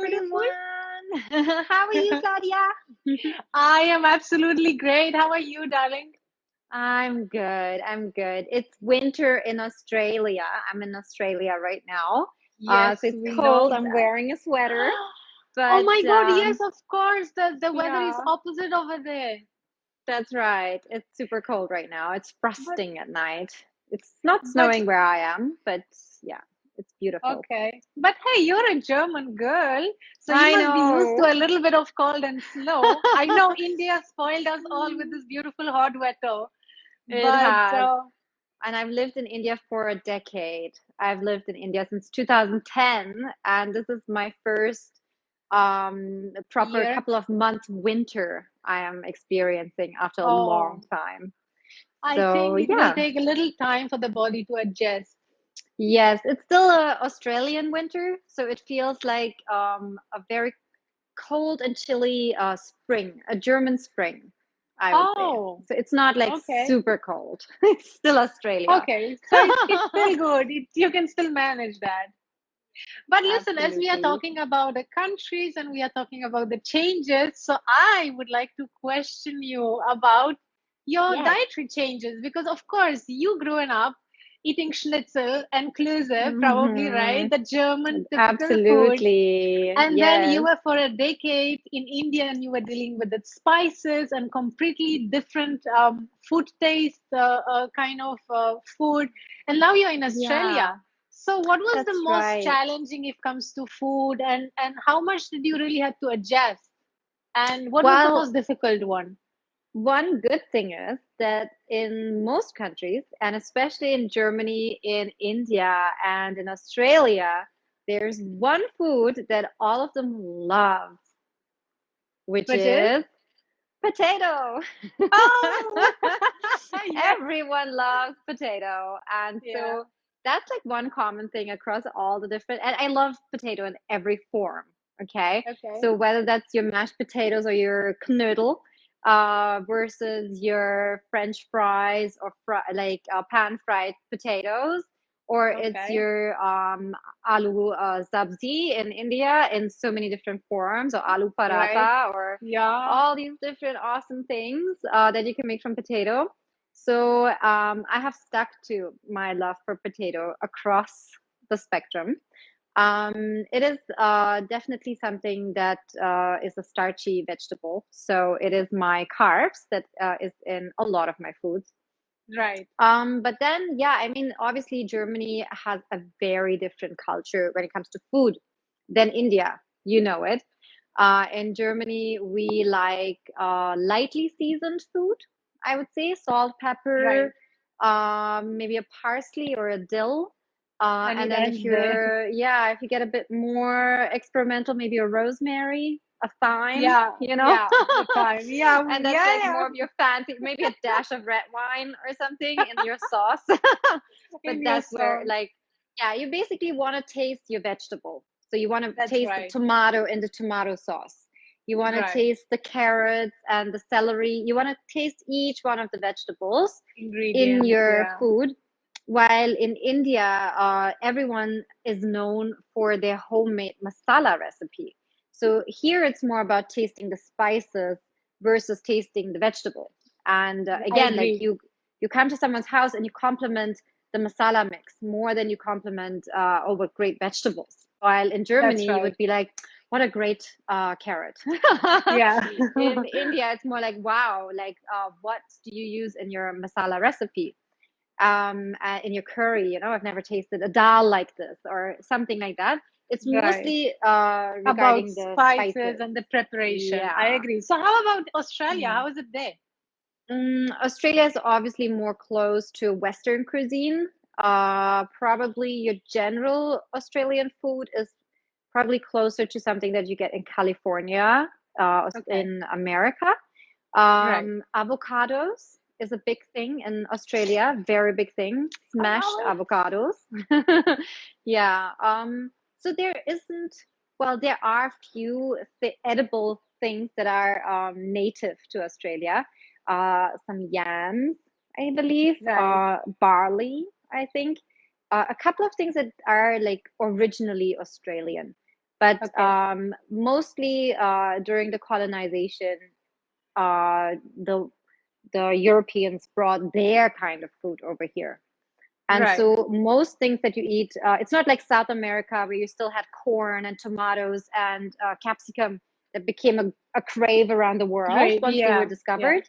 beautiful. How are you, Claudia? I am absolutely great. How are you, darling? I'm good. I'm good. It's winter in Australia. I'm in Australia right now. Yes, So it's we know cold. I'm that. wearing a sweater, Oh but my God, yes, of course. The weather is yeah, opposite over there. that's right. It's super cold right now. It's But frosting at night. It's not but snowing where I am, but yeah, it's beautiful. okay. But hey, you're a German girl, so you I must be used to know. a little bit of cold and snow. I know India spoiled us all with this beautiful hot weather, It but has. And I've lived in India for a decade. I've lived in India since 2010, and this is my first proper year. couple of months winter I am experiencing after a long Oh, time. I So think it will yeah, take a little time for the body to adjust. yes, it's still a Australian winter, so it feels like a very cold and chilly spring, a German spring, I would say. Oh, So it's not like okay. super cold. It's still Australia. Okay. So it's still good. You can still manage that. But listen, as we are Absolutely. talking about the countries and we are talking about the changes, so I would like to question you about your Yes. dietary changes because, of course, you growing up eating schnitzel and klöße, probably, Hmm. right? The German typical food. Absolutely. And then you Yes. were for a decade in India and you were dealing with the spices and completely different food taste, kind of food. And now you're in Australia. Yeah, So what was the that's most right. challenging if comes to food and how much did you really have to adjust? And what was the Well, most difficult one? one good thing is that in most countries, and especially in Germany, in India, and in Australia, there's one food that all of them love, which Which is? is potato. Oh, yes. Everyone loves potato. And Yeah. so that's like one common thing across all the different, and I love potato in every form. Okay. Okay. So whether that's your mashed potatoes or your knödel, versus your French fries or pan fried potatoes, or it's Okay. your aloo sabzi in India in so many different forms, or aloo Right. paratha, or Yeah. all these different awesome things that you can make from potato. So I have stuck to my love for potato across the spectrum. It is definitely something that is a starchy vegetable. So it is my carbs that is in a lot of my foods. Right. But then, yeah, I mean, obviously, Germany has a very different culture when it comes to food than India. You know it. In Germany, we like lightly seasoned food, I would say, salt, Right. pepper, maybe a parsley or a dill. And And it then if ends there. you're, yeah, if you get a bit more experimental, maybe a rosemary, a thyme, Yeah, you know? yeah, the time. Yeah, And that's yeah, like yeah. more of your fancy, maybe a dash of red wine or something in your sauce. But In your that's where, sauce. like, yeah, you basically want to taste your vegetable. So you want to That's taste the right. tomato in the tomato sauce. You want to Right. taste the carrots and the celery. You want to taste each one of the vegetables in Ingredients, your yeah. food. While in India, everyone is known for their homemade masala recipe. So here it's more about tasting the spices versus tasting the vegetable. And I again, like agree. you come to someone's house and you compliment the masala mix more than you compliment over great vegetables. While in That's Germany, you right. would be like, what a great carrot. Yeah. In India, it's more like, wow, like what do you use in your masala recipe? In your curry, I've never tasted a dal like this or something like that. It's Right. mostly About regarding the spices spices. and the preparation. I Yeah. agree. So how about Australia? Mhm. How is it there? Australia is obviously more close to Western cuisine. Probably your general Australian food is probably closer to something that you get in California, Okay. in America. Right. Avocados is a big thing in Australia, very big thing. Smashed Oh, avocados. Yeah. So there isn't, well, there are few edible things that are native to Australia. Some yams, I believe, right. barley, I think. A couple of things that are like originally Australian. But Okay. mostly during the colonization, the Europeans brought their kind of food over here. And Right. so most things that you eat, it's not like South America where you still had corn and tomatoes and capsicum that became a crave around the world Great. once they were Yeah. Yeah. discovered.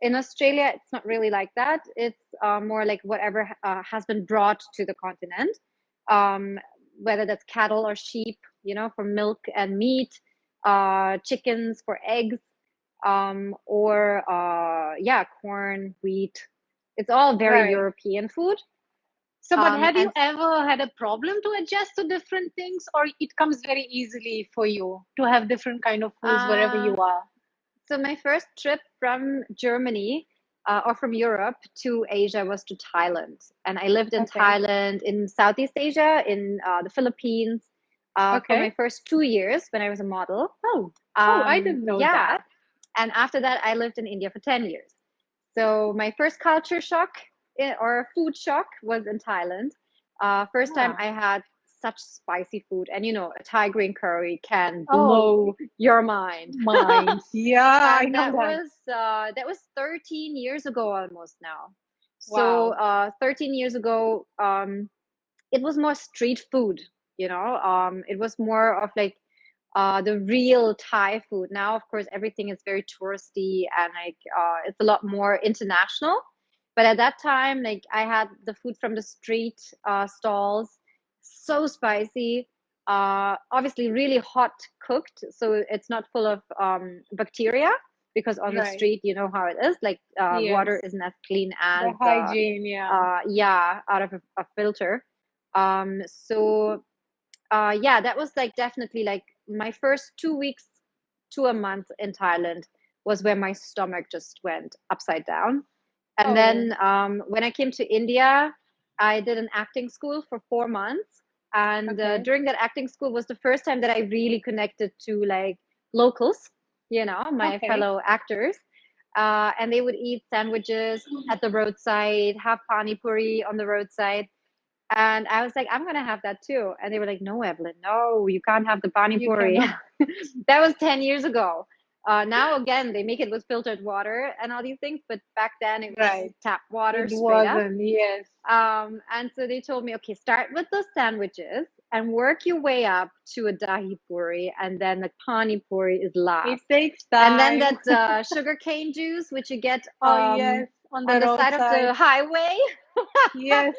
In Australia, it's not really like that. It's more like whatever has been brought to the continent, um, whether that's cattle or sheep, for milk and meat, chickens for eggs, or yeah, corn, wheat. It's all very Right. European food. So, but have you And ever had a problem to adjust to different things, or it comes very easily for you to have different kind of foods wherever uh, you are? so my first trip from Germany or from Europe to Asia was to Thailand. And I lived in Okay. Thailand, in Southeast Asia, in the Philippines, for my Okay. first 2 years when I was a model. Oh, oh, I didn't know Yeah. that. And after that, I lived in India for 10 years. So my first culture shock or food shock was in Thailand. First time Yeah. I had such spicy food, and a Thai green curry can Oh, blow your mind. minds. Yeah, I And know that. that was 13 years ago almost now. So Wow. 13 years ago, it was more street food. It was more of like the real Thai food. Now, of course, everything is very touristy and like it's a lot more international. But at that time, like I had the food from the street stalls, so spicy, obviously really hot cooked, so it's not full of bacteria because on the Right. street, you know how it is. Like water Yes. isn't as clean as The hygiene, yeah. yeah, out of a filter. So yeah, that was like definitely like my first 2 weeks to a month in Thailand was where my stomach just went upside down. And Oh, then when I came to India, I did an acting school for 4 months. And okay. during that acting school was the first time that I really connected to like locals, my Okay. fellow actors. And they would eat sandwiches at the roadside, have pani puri on the roadside. And I was like, I'm gonna have that too. And they were like, No, Evelyn, no, you can't have the pani You puri. cannot. That was 10 years ago. Now again, they make it with filtered water and all these things, but back then it was Right. tap water It straight up. wasn't, yes. And so they told me, okay, start with the sandwiches and work your way up to a dahi puri, and then the pani puri is It last. takes And then time. that sugar cane juice, which you get Oh, yes. On on the the side of roadside. the highway. Yes.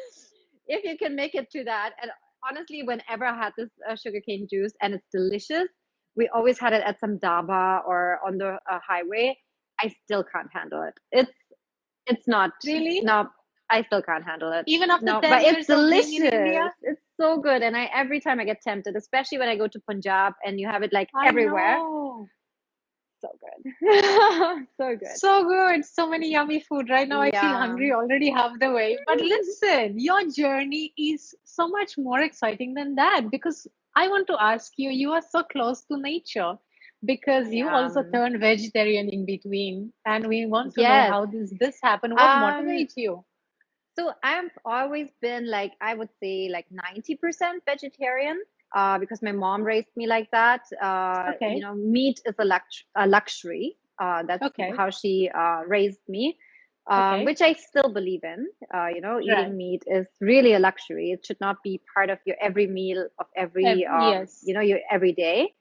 If you can make it to that. And honestly, whenever I had this sugarcane juice and it's delicious, we always had it at some dhaba or on the highway. I still can't handle it. It's not. Really? No, I still can't handle it. Even after No, 10 but it's years of being in delicious. India? It's so good, and I every time I get tempted, especially when I go to Punjab and you have it like I everywhere. know. So good, so good. So good. So many yummy food. Right now, I feel Yeah. hungry already half the way. But listen, your journey is so much more exciting than that because I want to ask you, you are so close to nature because you Yeah. also turned vegetarian in between. And we want to know Yes. how this happened. What Um, motivates you? So I've always been like, I would say like 90% vegetarian, because my mom raised me like that. Okay. Meat is a luxury. That's Okay. how she raised me, Okay. which I still believe in. Right. Eating meat is really a luxury. It should not be part of your every meal of every, Yes. your every day.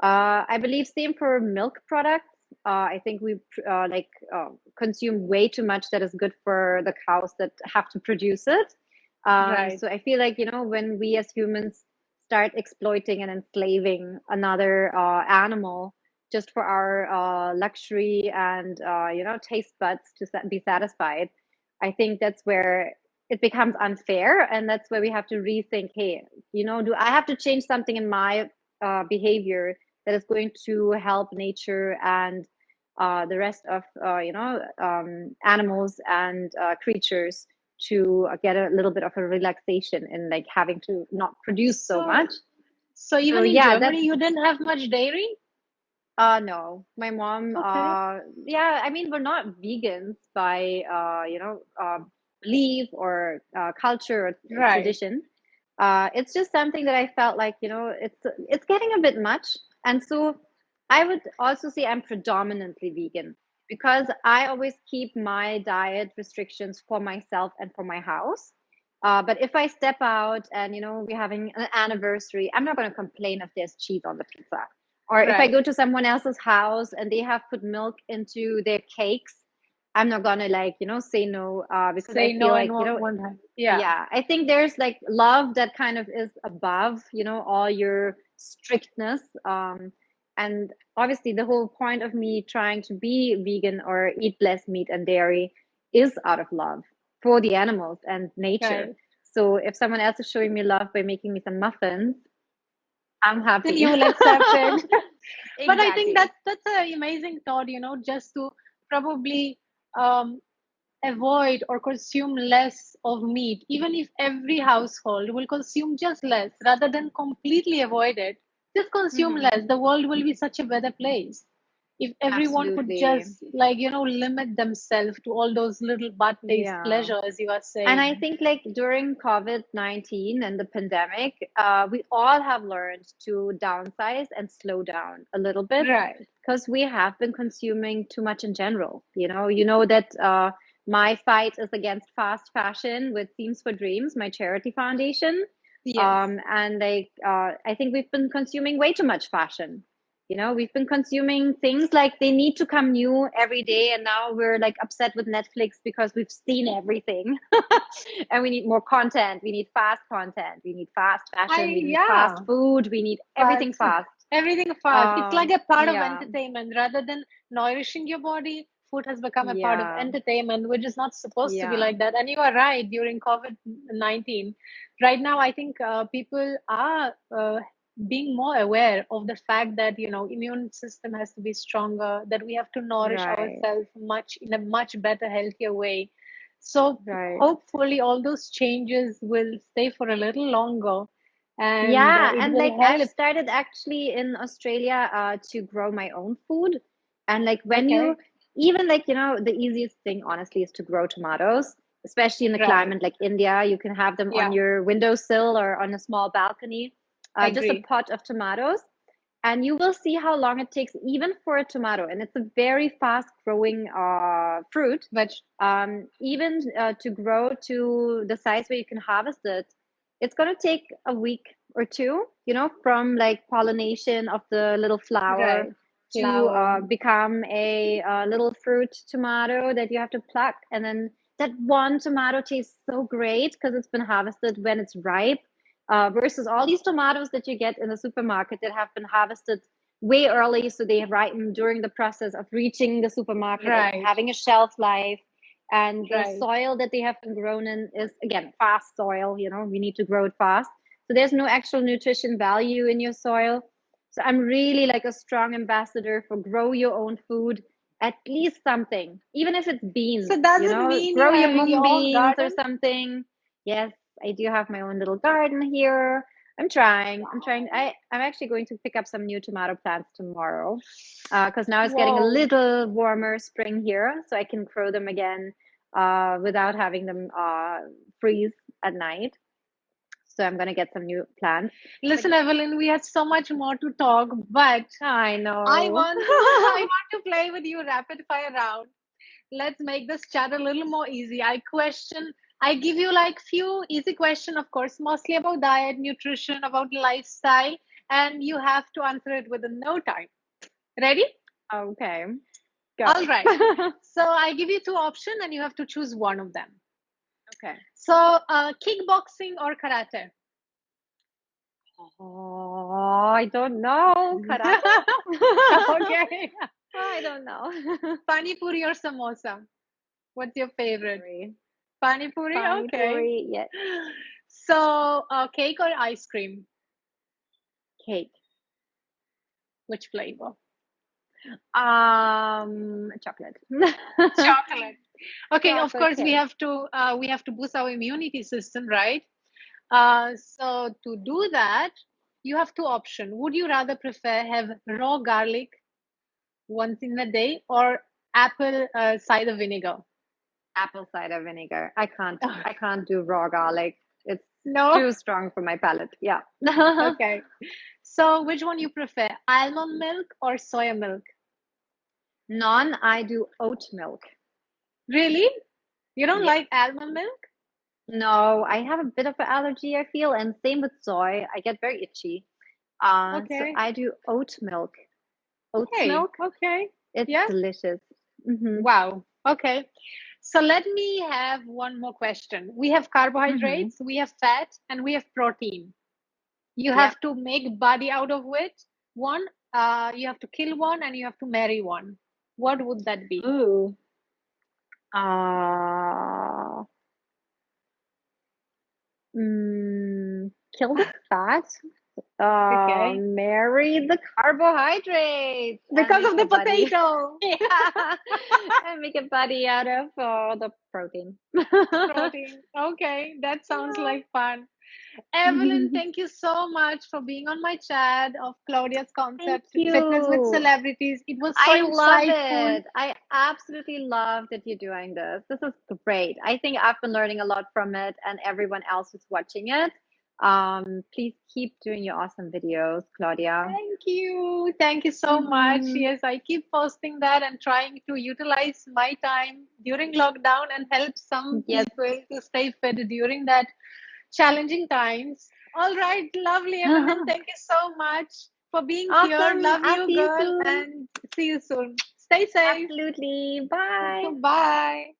I believe same for milk products. I think we consume way too much that is good for the cows that have to produce it. Right. So I feel like, when we as humans start exploiting and enslaving another animal just for our luxury and, taste buds to be satisfied, I think that's where it becomes unfair. And that's where we have to rethink, hey, do I have to change something in my behavior that is going to help nature and the rest of animals and creatures to get a little bit of a relaxation in like having to not produce so So, much. so So even in yeah, that's Germany, you didn't have much dairy? no, my mom Okay. yeah, I mean we're not vegans by belief or culture or Right. tradition. It's just something that I felt like, it's getting a bit much. And so I would also say I'm predominantly vegan because I always keep my diet restrictions for myself and for my house. But if I step out and, we're having an anniversary, I'm not going to complain if there's cheese on the pizza. Or if I Right. go to someone else's house and they have put milk into their cakes, I'm not gonna say no, because I Say feel no like, and one time. Yeah. yeah, I think there's like love that kind of is above, all your strictness. And obviously the whole point of me trying to be vegan or eat less meat and dairy is out of love for the animals and nature. Right. So if someone else is showing me love by making me some muffins, I'm Then happy. you will accept it. But I think Exactly. that's an amazing thought, just to probably um, avoid or consume less of meat, even if every household will consume just less rather than completely avoid it. Just consume Hmm. less. The world will be such a better place if everyone could Absolutely. just, limit themselves to all those little bad taste Yeah. pleasure, as you are And I saying. think like during COVID-19 and the pandemic, we all have learned to downsize and slow down a little bit Right. because we have been consuming too much in general. You know that my fight is against fast fashion with Themes for Dreams, my charity foundation. Yes. And like I think we've been consuming way too much fashion. We've been consuming things like they need to come new every day, and now we're like upset with Netflix because we've seen everything. And we need more content. We need fast content. We need fast fashion. We need Yeah. fast food. We need everything Fast. fast. Everything fast. It's like a part of Yeah, entertainment. Rather than nourishing your body, food has become a part of yeah, entertainment, which is not supposed to be yeah, like that. And you are right, during COVID-19. Right now, I think people are being more aware of the fact that, immune system has to be stronger, that we have to nourish right, ourselves much in a much better, healthier way. So right. hopefully all those changes will stay for a little longer, and Yeah, it and like will I've help. started actually in Australia to grow my own food. And like when you Okay. even like, the easiest thing honestly is to grow tomatoes, especially in the Right. climate like India. You can have them on Yeah. your windowsill or on a small balcony, just a Agree. pot of tomatoes. And you will see how long it takes even for a tomato. And it's a very fast growing fruit. But Even to grow to the size where you can harvest it, it's going to take a week or two, from like pollination of the little flower right. to Flower. become a little fruit tomato that you have to pluck. And then that one tomato tastes so great because it's been harvested when it's ripe, versus all these tomatoes that you get in the supermarket that have been harvested way early. So they ripen during the process of reaching the supermarket and Right. having a shelf life. And the Right. soil that they have been grown in is, again, fast soil. We need to grow it fast. So there's no actual nutrition value in your soil. So I'm really like a strong ambassador for grow your own food, at least something, even if it's beans, So does it mean you grow your have mung your own beans or garden? something. Yes, I do have my own little garden here. I'm trying. I'm trying. I'm actually going to pick up some new tomato plants tomorrow, because now it's getting a Whoa. little warmer spring here, so I can grow them again without having them freeze at night. So I'm gonna get some new plants. But Listen, Evelyn, we had so much more to talk, but I I know. want to I want to play with you rapid fire round. Let's make this chat a little more easy. I give you like few easy question, of course, mostly about diet, nutrition, about lifestyle, and you have to answer it within no time. Ready? Okay, All go. right. So I give you two options and you have to choose one of them. Okay. So kickboxing or karate? Oh, I don't know. Karate? Okay. I don't know. Pani puri or samosa? What's your favorite? Puri. Pani puri? Pani Okay. puri, yes. So cake or ice cream? Cake. Which flavor? Chocolate. Chocolate. Okay, of Chocolate course cake. we have to boost our immunity system, right? So to do that, you have two options. Would you rather prefer have raw garlic once in a day or apple cider vinegar? Apple cider vinegar. I can't do raw garlic. It's No? Too strong for my palate. Yeah. Okay. So which one you prefer? Almond milk or soya milk? Non, I do oat milk. Really? You don't Yeah. like almond milk? No, I have a bit of an allergy, I feel, and same with soy. I get very itchy. So Okay. I do oat milk. Oat's Hey, milk. okay. It's Yeah. delicious. Mm-hmm. Wow. Okay. So let me have one more question. We have Mm-hmm. carbohydrates, we have fat, and we have protein. You Yep. have to make body out of which one? You have to kill one and you have to marry one. What would that be? Ooh. Uh, Kill the fat. Okay. Marry the carbohydrates and Because make of a the buddy. potato. Yeah, and make a buddy out of the protein. Protein. Okay, that sounds like fun. Evelyn, thank you so much for being on my chat of Claudia's Thank concept Fitness with you. Celebrities. It was so I love insightful. it. I absolutely love that you're doing this. This is great. I think I've been learning a lot from it and everyone else who's watching it. Please keep doing your awesome videos, Claudia. Thank you. Thank you so much. Hmm. Yes, I keep posting that and trying to utilize my time during lockdown and help some Yes. people to stay fit during that challenging times. All right, lovely, Evelyn. Thank you so much for being here. Awesome. Love I'll you, see you girl, soon. and see you soon. Stay safe. Absolutely. Bye. Bye.